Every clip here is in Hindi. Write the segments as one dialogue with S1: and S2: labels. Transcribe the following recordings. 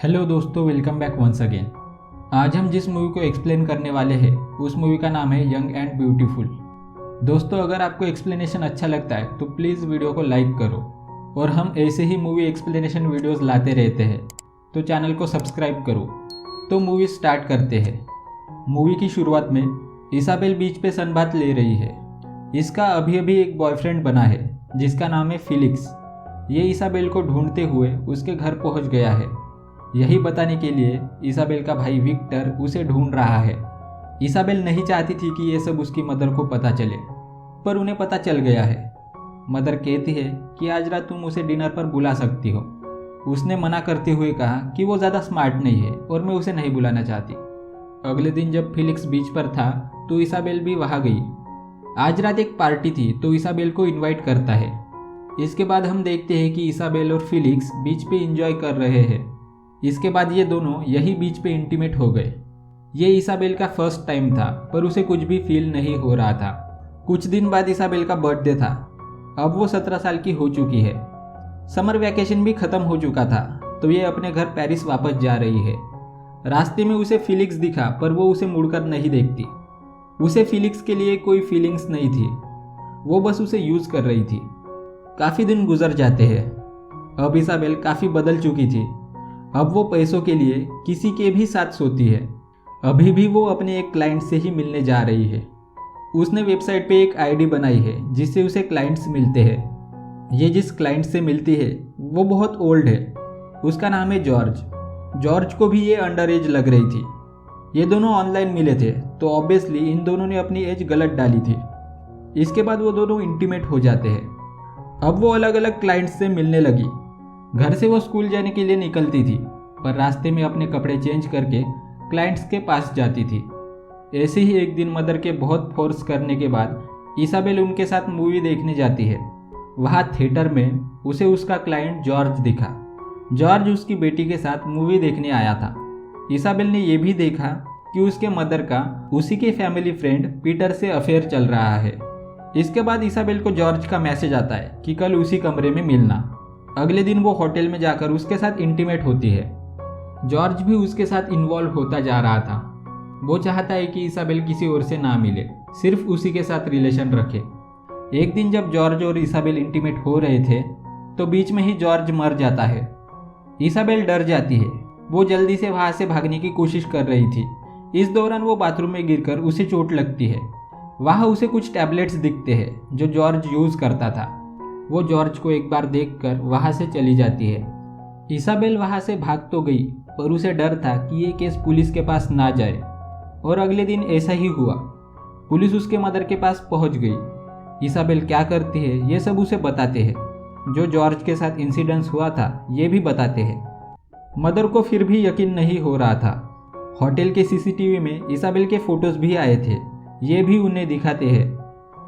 S1: हेलो दोस्तों, वेलकम बैक वंस अगेन। आज हम जिस मूवी को एक्सप्लेन करने वाले हैं उस मूवी का नाम है यंग एंड ब्यूटीफुल। दोस्तों, अगर आपको एक्सप्लेनेशन अच्छा लगता है तो प्लीज़ वीडियो को लाइक करो और हम ऐसे ही मूवी एक्सप्लेनेशन वीडियोस लाते रहते हैं, तो चैनल को सब्सक्राइब करो। तो मूवी स्टार्ट करते हैं। मूवी की शुरुआत में इसाबेल बीच पे सनबाथ ले रही है। इसका अभी अभी एक बॉयफ्रेंड बना है जिसका नाम है फिलिक्स। ये इसाबेल को ढूंढते हुए उसके घर पहुंच गया है। यही बताने के लिए इसाबेल का भाई विक्टर उसे ढूंढ रहा है। इसाबेल नहीं चाहती थी कि ये सब उसकी मदर को पता चले, पर उन्हें पता चल गया है। मदर कहती है कि आज रात तुम उसे डिनर पर बुला सकती हो। उसने मना करते हुए कहा कि वो ज़्यादा स्मार्ट नहीं है और मैं उसे नहीं बुलाना चाहती। अगले दिन जब फिलिक्स बीच पर था तो इसाबेल भी वहाँ गई। आज रात एक पार्टी थी तो इसाबेल को इनवाइट करता है। इसके बाद हम देखते हैं कि इसाबेल और फिलिक्स बीच पे एंजॉय कर रहे हैं। इसके बाद ये दोनों यही बीच पे इंटीमेट हो गए। ये इसाबेल का फर्स्ट टाइम था, पर उसे कुछ भी फील नहीं हो रहा था। कुछ दिन बाद इसाबेल का बर्थडे था। अब वो 17 साल की हो चुकी है। समर वैकेशन भी खत्म हो चुका था, तो ये अपने घर पेरिस वापस जा रही है। रास्ते में उसे फिलिक्स दिखा, पर वो उसे मुड़कर नहीं देखती। उसे फिलिक्स के लिए कोई फीलिंग्स नहीं थी, वो बस उसे यूज कर रही थी। काफ़ी दिन गुजर जाते हैं। अब इसाबेल काफ़ी बदल चुकी थी। अब वो पैसों के लिए किसी के भी साथ सोती है। अभी भी वो अपने एक क्लाइंट से ही मिलने जा रही है। उसने वेबसाइट पे एक आईडी बनाई है जिससे उसे क्लाइंट्स मिलते हैं। ये जिस क्लाइंट से मिलती है वो बहुत ओल्ड है। उसका नाम है जॉर्ज। जॉर्ज को भी ये अंडर एज लग रही थी। ये दोनों ऑनलाइन मिले थे, तो ऑब्वियसली इन दोनों ने अपनी एज गलत डाली थी। इसके बाद वो दोनों इंटीमेट हो जाते हैं। अब वो अलग अलग क्लाइंट्स से मिलने लगी। घर से वो स्कूल जाने के लिए निकलती थी, पर रास्ते में अपने कपड़े चेंज करके क्लाइंट्स के पास जाती थी। ऐसे ही एक दिन मदर के बहुत फोर्स करने के बाद इसाबेल उनके साथ मूवी देखने जाती है। वहाँ थिएटर में उसे उसका क्लाइंट जॉर्ज दिखा। जॉर्ज उसकी बेटी के साथ मूवी देखने आया था। इसाबेल ने यह भी देखा कि उसके मदर का उसी के फैमिली फ्रेंड पीटर से अफेयर चल रहा है। इसके बाद इसाबेल को जॉर्ज का मैसेज आता है कि कल उसी कमरे में मिलना। अगले दिन वो होटल में जाकर उसके साथ इंटीमेट होती है। जॉर्ज भी उसके साथ इन्वॉल्व होता जा रहा था। वो चाहता है कि इसाबेल किसी और से ना मिले, सिर्फ उसी के साथ रिलेशन रखे। एक दिन जब जॉर्ज और इसाबेल इंटीमेट हो रहे थे तो बीच में ही जॉर्ज मर जाता है। इसाबेल डर जाती है। वो जल्दी से वहाँ से भागने की कोशिश कर रही थी। इस दौरान वो बाथरूम में गिरकर उसे चोट लगती है। वहाँ उसे कुछ टैबलेट्स दिखते हैं जो जॉर्ज यूज़ करता था। वो जॉर्ज को एक बार देखकर वहाँ से चली जाती है। इसाबेल वहाँ से भाग तो गई, पर उसे डर था कि ये केस पुलिस के पास ना जाए। और अगले दिन ऐसा ही हुआ। पुलिस उसके मदर के पास पहुँच गई। इसाबेल क्या करती है ये सब उसे बताते हैं। जो जॉर्ज के साथ इंसिडेंस हुआ था ये भी बताते हैं। मदर को फिर भी यकीन नहीं हो रहा था। होटल के सीसीटीवी में इसाबेल के फोटोज भी आए थे, ये भी उन्हें दिखाते हैं।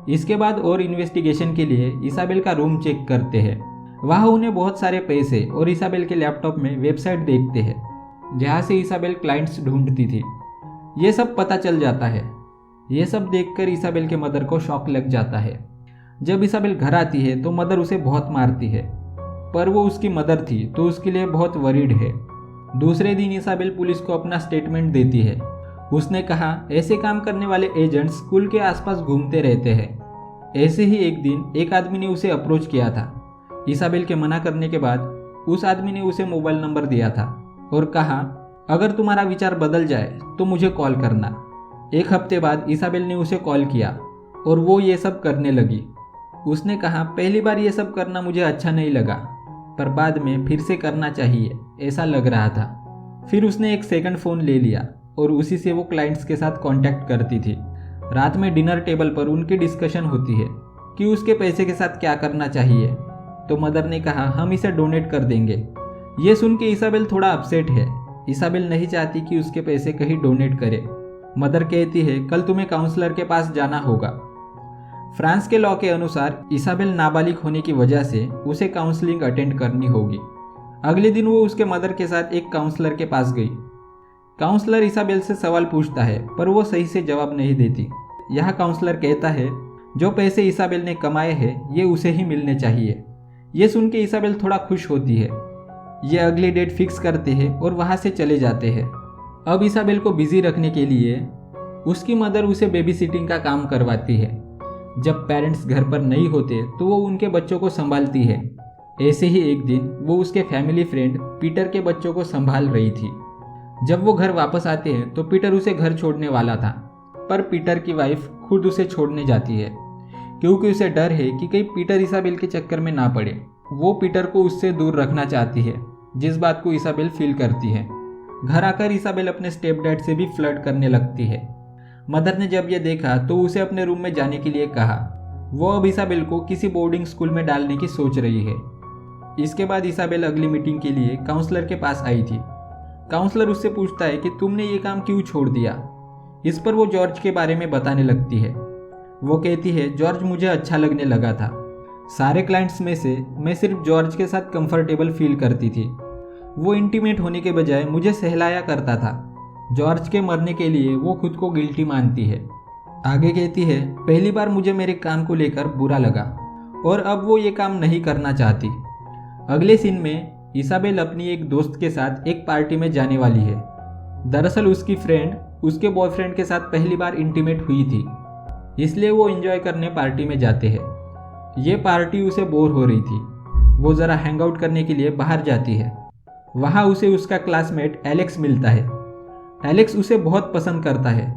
S1: इसके बाद और इन्वेस्टिगेशन के लिए इसाबेल का रूम चेक करते हैं। वहाँ उन्हें बहुत सारे पैसे और इसाबेल के लैपटॉप में वेबसाइट देखते हैं जहाँ से इसाबेल क्लाइंट्स ढूंढती थी। ये सब पता चल जाता है। ये सब देखकर इसाबेल के मदर को शॉक लग जाता है। जब इसाबेल घर आती है तो मदर उसे बहुत मारती है, पर वो उसकी मदर थी तो उसके लिए बहुत वरीड है। दूसरे दिन इसाबेल पुलिस को अपना स्टेटमेंट देती है। उसने कहा ऐसे काम करने वाले एजेंट्स स्कूल के आसपास घूमते रहते हैं। ऐसे ही एक दिन एक आदमी ने उसे अप्रोच किया था। इसाबेल के मना करने के बाद उस आदमी ने उसे मोबाइल नंबर दिया था और कहा अगर तुम्हारा विचार बदल जाए तो मुझे कॉल करना। एक हफ्ते बाद इसाबेल ने उसे कॉल किया और वो ये सब करने लगी। उसने कहा पहली बार ये सब करना मुझे अच्छा नहीं लगा, पर बाद में फिर से करना चाहिए ऐसा लग रहा था। फिर उसने एक सेकंड फ़ोन ले लिया और उसी से वो क्लाइंट्स के साथ कांटेक्ट करती थी। रात में डिनर टेबल पर उनकी डिस्कशन होती है कि उसके पैसे के साथ क्या करना चाहिए। तो मदर ने कहा हम इसे डोनेट कर देंगे। ये सुन के इसाबेल थोड़ा अपसेट है। इसाबेल नहीं चाहती कि उसके पैसे कहीं डोनेट करे। मदर कहती है कल तुम्हें काउंसलर के पास जाना होगा। फ्रांस के लॉ के अनुसार इसाबेल नाबालिग होने की वजह से उसे काउंसलिंग अटेंड करनी होगी। अगले दिन वो उसके मदर के साथ एक काउंसलर के पास गई। काउंसलर इसाबेल से सवाल पूछता है, पर वो सही से जवाब नहीं देती। यह काउंसलर कहता है जो पैसे इसाबेल ने कमाए हैं ये उसे ही मिलने चाहिए। ये सुन के इसाबेल थोड़ा खुश होती है। ये अगली डेट फिक्स करते हैं और वहाँ से चले जाते हैं। अब इसाबेल को बिजी रखने के लिए उसकी मदर उसे बेबी सिटिंग का काम करवाती है। जब पेरेंट्स घर पर नहीं होते तो वो उनके बच्चों को संभालती है। ऐसे ही एक दिन वो उसके फैमिली फ्रेंड पीटर के बच्चों को संभाल रही थी। जब वो घर वापस आते हैं तो पीटर उसे घर छोड़ने वाला था, पर पीटर की वाइफ खुद उसे छोड़ने जाती है क्योंकि उसे डर है कि कहीं पीटर इसाबेल के चक्कर में ना पड़े। वो पीटर को उससे दूर रखना चाहती है, जिस बात को इसाबेल फील करती है। घर आकर इसाबेल अपने स्टेप डैड से भी फ्लर्ट करने लगती है। मदर ने जब यह देखा तो उसे अपने रूम में जाने के लिए कहा। वो अब इसाबेल को किसी बोर्डिंग स्कूल में डालने की सोच रही है। इसके बाद इसाबेल अगली मीटिंग के लिए काउंसलर के पास आई थी। काउंसलर उससे पूछता है कि तुमने ये काम क्यों छोड़ दिया। इस पर वो जॉर्ज के बारे में बताने लगती है। वो कहती है, जॉर्ज मुझे अच्छा लगने लगा था। सारे क्लाइंट्स में से मैं सिर्फ जॉर्ज के साथ कंफर्टेबल फील करती थी। वो इंटीमेट होने के बजाय मुझे सहलाया करता था। जॉर्ज के मरने के लिए वो खुद को गिल्टी मानती है। आगे कहती है, पहली बार मुझे मेरे काम को लेकर बुरा लगा और अब वो ये काम नहीं करना चाहती। अगले सीन में इसाबेल अपनी एक दोस्त के साथ एक पार्टी में जाने वाली है। दरअसल उसकी फ्रेंड उसके बॉयफ्रेंड के साथ पहली बार इंटीमेट हुई थी, इसलिए वो एंजॉय करने पार्टी में जाते हैं। ये पार्टी उसे बोर हो रही थी। वो ज़रा हैंग आउट करने के लिए बाहर जाती है। वहाँ उसे उसका क्लासमेट एलेक्स मिलता है। एलेक्स उसे बहुत पसंद करता है।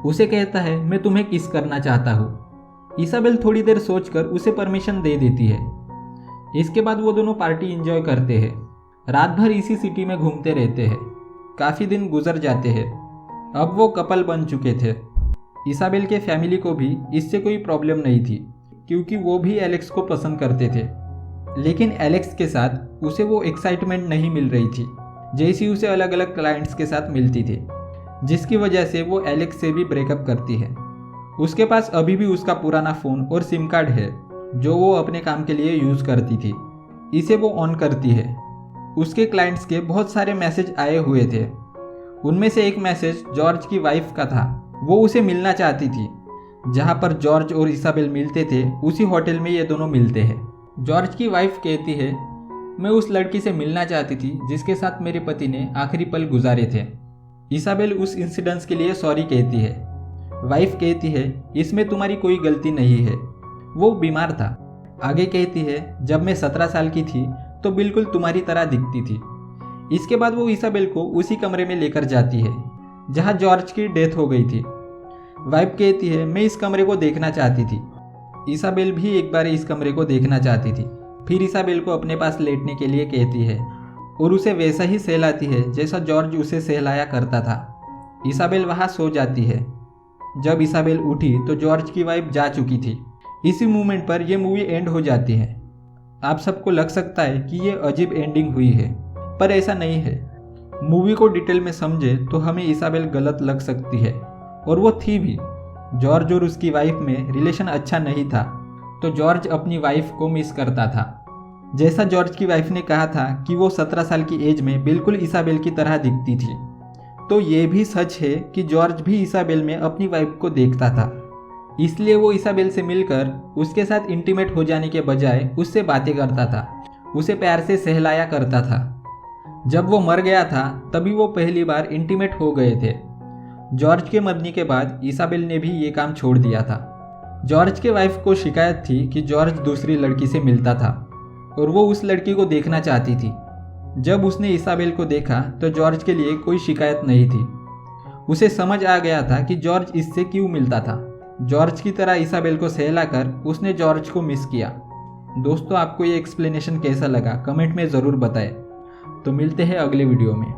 S1: उसे कहता है, मैं तुम्हें किस करना चाहता हूँ। इसाबेल थोड़ी देर सोचकर उसे परमिशन दे देती है। इसके बाद वो दोनों पार्टी एंजॉय करते हैं। रात भर इसी सिटी में घूमते रहते हैं। काफ़ी दिन गुजर जाते हैं। अब वो कपल बन चुके थे। इसाबेल के फैमिली को भी इससे कोई प्रॉब्लम नहीं थी क्योंकि वो भी एलेक्स को पसंद करते थे। लेकिन एलेक्स के साथ उसे वो एक्साइटमेंट नहीं मिल रही थी जैसी उसे अलग अलग क्लाइंट्स के साथ मिलती थी, जिसकी वजह से वो एलेक्स से भी ब्रेकअप करती है। उसके पास अभी भी उसका पुराना फ़ोन और सिम कार्ड है जो वो अपने काम के लिए यूज़ करती थी। इसे वो ऑन करती है। उसके क्लाइंट्स के बहुत सारे मैसेज आए हुए थे। उनमें से एक मैसेज जॉर्ज की वाइफ का था। वो उसे मिलना चाहती थी। जहाँ पर जॉर्ज और इसाबेल मिलते थे उसी होटल में ये दोनों मिलते हैं। जॉर्ज की वाइफ कहती है, मैं उस लड़की से मिलना चाहती थी जिसके साथ मेरे पति ने आखिरी पल गुजारे थे। इसाबेल उस इंसिडेंस के लिए सॉरी कहती है। वाइफ कहती है, इसमें तुम्हारी कोई गलती नहीं है, वो बीमार था। आगे कहती है, जब मैं 17 साल की थी तो बिल्कुल तुम्हारी तरह दिखती थी। इसके बाद वो इसाबेल को उसी कमरे में लेकर जाती है जहाँ जॉर्ज की डेथ हो गई थी। वाइफ कहती है, मैं इस कमरे को देखना चाहती थी। इसाबेल भी एक बार इस कमरे को देखना चाहती थी। फिर इसाबेल को अपने पास लेटने के लिए कहती है और उसे वैसा ही सहलाती है जैसा जॉर्ज उसे सहलाया करता था। इसाबेल वहाँ सो जाती है। जब इसाबेल उठी तो जॉर्ज की वाइफ जा चुकी थी। इसी मोमेंट पर यह मूवी एंड हो जाती है। आप सबको लग सकता है कि ये अजीब एंडिंग हुई है, पर ऐसा नहीं है। मूवी को डिटेल में समझे तो हमें इसाबेल गलत लग सकती है, और वो थी भी। जॉर्ज और उसकी वाइफ में रिलेशन अच्छा नहीं था, तो जॉर्ज अपनी वाइफ को मिस करता था। जैसा जॉर्ज की वाइफ ने कहा था कि वो 17 साल की एज में बिल्कुल इसाबेल की तरह दिखती थी, तो ये भी सच है कि जॉर्ज भी इसाबेल में अपनी वाइफ को देखता था। इसलिए वो इसाबेल से मिलकर उसके साथ इंटीमेट हो जाने के बजाय उससे बातें करता था, उसे प्यार से सहलाया करता था। जब वो मर गया था तभी वो पहली बार इंटीमेट हो गए थे। जॉर्ज के मरने के बाद इसाबेल ने भी ये काम छोड़ दिया था। जॉर्ज के वाइफ को शिकायत थी कि जॉर्ज दूसरी लड़की से मिलता था और वो उस लड़की को देखना चाहती थी। जब उसने इसाबेल को देखा तो जॉर्ज के लिए कोई शिकायत नहीं थी। उसे समझ आ गया था कि जॉर्ज इससे क्यों मिलता था। जॉर्ज की तरह इसाबेल को सहलाकर उसने जॉर्ज को मिस किया। दोस्तों, आपको ये एक्सप्लेनेशन कैसा लगा कमेंट में ज़रूर बताएं। तो मिलते हैं अगले वीडियो में।